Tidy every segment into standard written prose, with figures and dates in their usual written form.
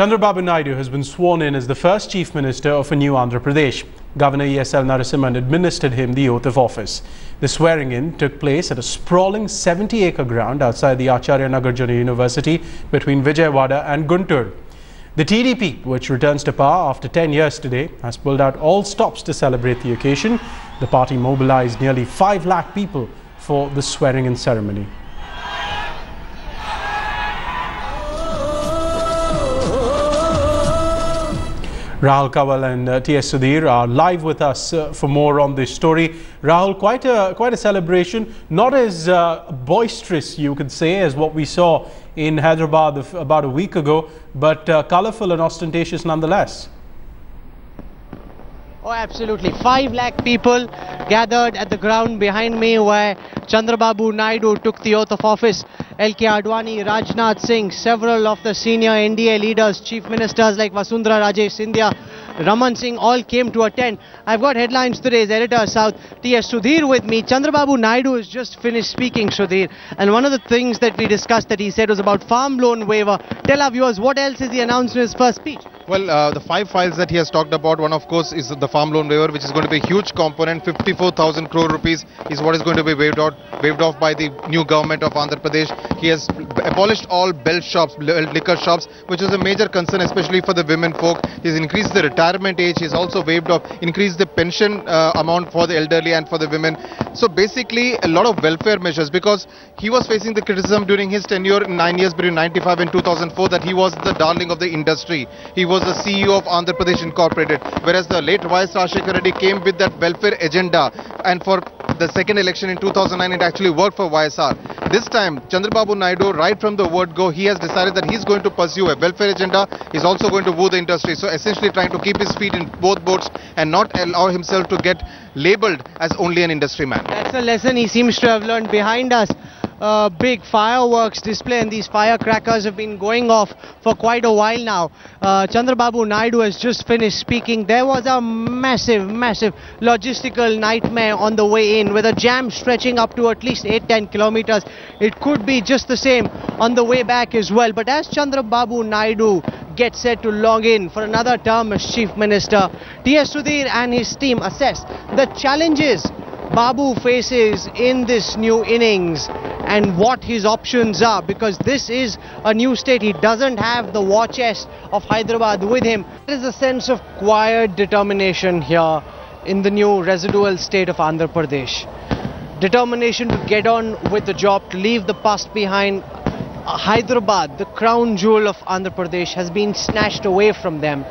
Chandrababu Naidu has been sworn in as the first Chief Minister of a new Andhra Pradesh. Governor E.S.L. Narasimhan administered him the oath of office. The swearing-in took place at a sprawling 70-acre ground outside the Acharya Nagarjuna University between Vijayawada and Guntur. The TDP, which returns to power after 10 years today, has pulled out all stops to celebrate the occasion. The party mobilized nearly 5 lakh people for the swearing-in ceremony. Rahul Kawal and T.S. Sudhir are live with us for more on this story. Rahul, quite a celebration, not as boisterous, you could say, as what we saw in Hyderabad about a week ago, but colourful and ostentatious nonetheless. Oh, absolutely. 5 lakh people gathered at the ground behind me where Chandrababu Naidu took the oath of office. L.K. Advani, Rajnath Singh, several of the senior NDA leaders, chief ministers like Vasundhara Raje Scindia, Raman Singh, all came to attend. I've got headlines today's editor South, T.S. Sudhir with me. Chandrababu Naidu has just finished speaking, Sudhir, and one of the things that we discussed that he said was about farm loan waiver. Tell our viewers, what else is he announced in his first speech? Well, the 5 files that he has talked about, one of course is the farm loan waiver, which is going to be a huge component. 54,000 crore rupees is what is going to be waived off by the new government of Andhra Pradesh. He has abolished all belt shops, liquor shops, which is a major concern, especially for the women folk. He has increased the retirement age. He has also increased the pension amount for the elderly and for the women. So basically, a lot of welfare measures, because he was facing the criticism during his tenure in 9 years between 95 and 2004 that he was the darling of the industry. He was the CEO of Andhra Pradesh Incorporated, whereas the late Y.S. Rajshekar Reddy came with that welfare agenda, and for the second election in 2009 it actually worked for YSR. This time Chandrababu Naidu, right from the word go, he has decided that he's going to pursue a welfare agenda. He's also going to woo the industry, so essentially trying to keep his feet in both boats and not allow himself to get labelled as only an industry man. That's a lesson he seems to have learned. Behind us, big fireworks display, and these firecrackers have been going off for quite a while now. Chandrababu Naidu has just finished speaking. There was a massive logistical nightmare on the way in, with a jam stretching up to at least 8-10 kilometers. It could be just the same on the way back as well. But as Chandrababu Naidu gets set to log in for another term as Chief Minister, T.S. Sudhir and his team assess the challenges Babu faces in this new innings and what his options are, because this is a new state. He doesn't have the war chest of Hyderabad with him. There is a sense of quiet determination here in the new residual state of Andhra Pradesh. Determination to get on with the job, to leave the past behind. Hyderabad, the crown jewel of Andhra Pradesh, has been snatched away from them.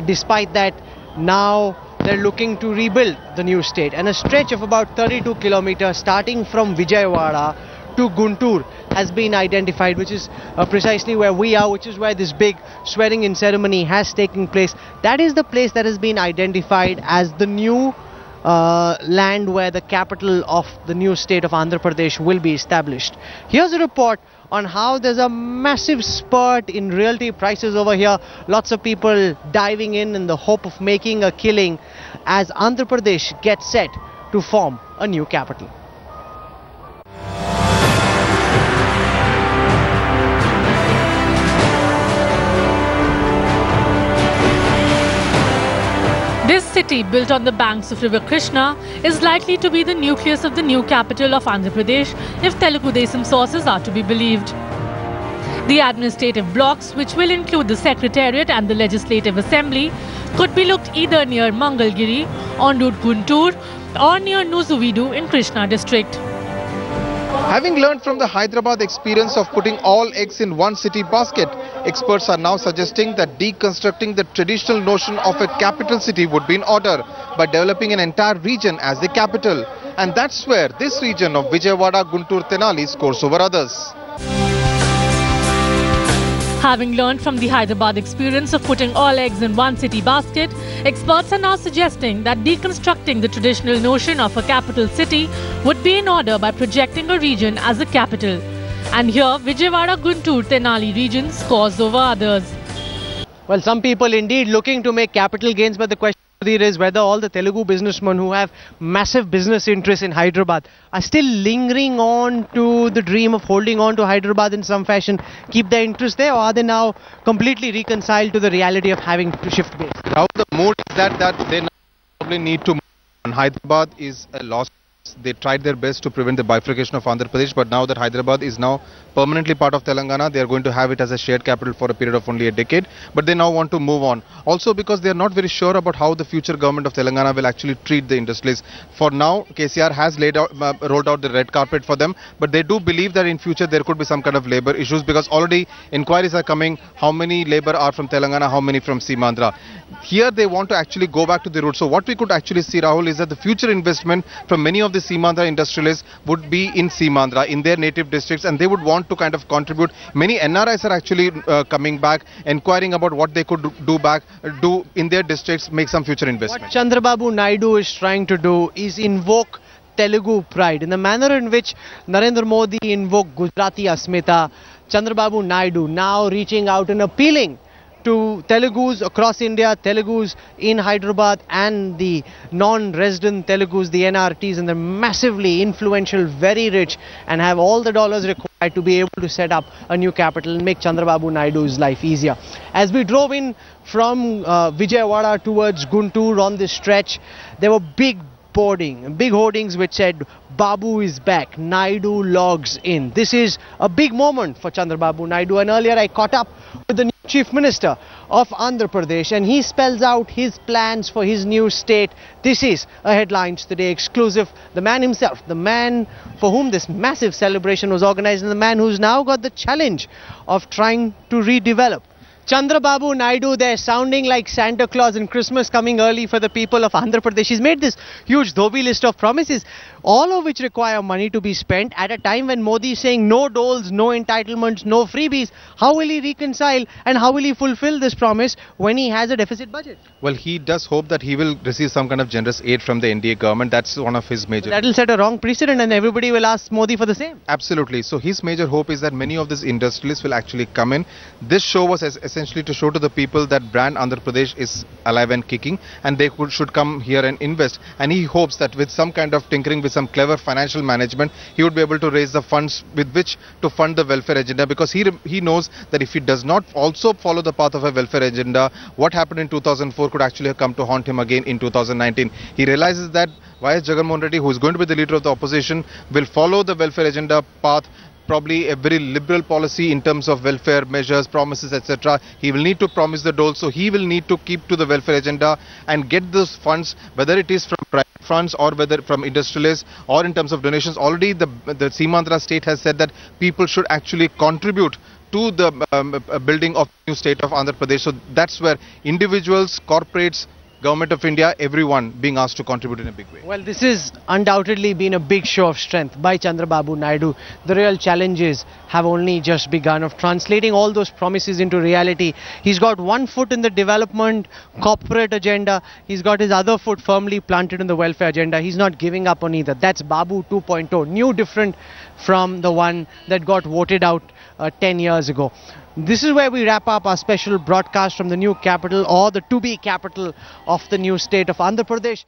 Despite that, now they're looking to rebuild the new state, and a stretch of about 32 kilometers starting from Vijayawada to Guntur has been identified, which is precisely where we are, which is where this big swearing-in ceremony has taken place. That is the place that has been identified as the new land where the capital of the new state of Andhra Pradesh will be established. Here's a report on how there's a massive spurt in realty prices over here. Lots of people diving in the hope of making a killing as Andhra Pradesh gets set to form a new capital. This city, built on the banks of River Krishna, is likely to be the nucleus of the new capital of Andhra Pradesh if Telugu Desam sources are to be believed. The administrative blocks, which will include the Secretariat and the Legislative Assembly, could be looked either near Mangalgiri, en route Guntur, or near Nuzuvidu in Krishna district. Having learned from the Hyderabad experience of putting all eggs in one city basket, experts are now suggesting that deconstructing the traditional notion of a capital city would be in order by developing an entire region as the capital. And that's where this region of Vijayawada, Guntur, Tenali scores over others. Having learned from the Hyderabad experience of putting all eggs in one city basket, experts are now suggesting that deconstructing the traditional notion of a capital city would be in order by projecting a region as a capital. And here, Vijayawada, Guntur, Tenali region scores over others. Well, some people indeed looking to make capital gains, but the question Sudhir, is whether all the Telugu businessmen who have massive business interests in Hyderabad are still lingering on to the dream of holding on to Hyderabad in some fashion, keep their interest there, or are they now completely reconciled to the reality of having to shift base? Now the mood is that they now probably need to move on. Hyderabad is a lost. They tried their best to prevent the bifurcation of Andhra Pradesh, but now that Hyderabad is now permanently part of Telangana, they are going to have it as a shared capital for a period of only a decade. But they now want to move on. Also because they are not very sure about how the future government of Telangana will actually treat the industrialists. For now, KCR has rolled out the red carpet for them, but they do believe that in future there could be some kind of labor issues, because already inquiries are coming. How many labor are from Telangana, how many from Seemandhra? Here they want to actually go back to the roots. So what we could actually see, Rahul, is that the future investment from many of the Seemandhra industrialists would be in Seemandhra, in their native districts, and they would want to kind of contribute. Many NRIs are actually coming back, inquiring about what they could do in their districts, make some future investment. What Chandrababu Naidu is trying to do is invoke Telugu pride in the manner in which Narendra Modi invoked Gujarati Asmita. Chandrababu Naidu now reaching out and appealing to Telugus across India, Telugus in Hyderabad and the non-resident Telugus, the NRTs, and they're massively influential, very rich, and have all the dollars required to be able to set up a new capital and make Chandrababu Naidu's life easier. As we drove in from Vijayawada towards Guntur on this stretch, there were big hoardings which said Babu is back, Naidu logs in. This is a big moment for Chandrababu Naidu, and earlier I caught up with the new Chief Minister of Andhra Pradesh and he spells out his plans for his new state. This is a Headlines Today exclusive. The man himself, the man for whom this massive celebration was organized, and the man who's now got the challenge of trying to redevelop. Chandrababu Naidu there sounding like Santa Claus in Christmas, coming early for the people of Andhra Pradesh. He's made this huge dhobi list of promises, all of which require money to be spent at a time when Modi is saying no doles, no entitlements, no freebies. How will he reconcile and how will he fulfill this promise when he has a deficit budget? Well, he does hope that he will receive some kind of generous aid from the NDA government. That's one of his major... That will set a wrong precedent and everybody will ask Modi for the same. Absolutely. So his major hope is that many of these industrialists will actually come in. This show was essentially to show to the people that brand Andhra Pradesh is alive and kicking, and they should come here and invest. And he hopes that with some kind of tinkering, with some clever financial management, he would be able to raise the funds with which to fund the welfare agenda, because he knows that if he does not also follow the path of a welfare agenda, what happened in 2004 could actually have come to haunt him again in 2019. He realizes that Y.S. Jagannath Reddy, who is going to be the leader of the opposition, will follow the welfare agenda path, probably a very liberal policy in terms of welfare measures, promises, etc. He will need to promise the dole, so he will need to keep to the welfare agenda and get those funds, whether it is from private funds or whether from industrialists or in terms of donations. Already the Seemandhra state has said that people should actually contribute to the building of the new state of Andhra Pradesh. So that's where individuals, corporates, Government of India, everyone being asked to contribute in a big way. Well, this has undoubtedly been a big show of strength by Chandrababu Naidu. The real challenges have only just begun of translating all those promises into reality. He's got one foot in the development corporate agenda. He's got his other foot firmly planted in the welfare agenda. He's not giving up on either. That's Babu 2.0, new, different from the one that got voted out 10 years ago. This is where we wrap up our special broadcast from the new capital, or the to-be capital of the new state of Andhra Pradesh.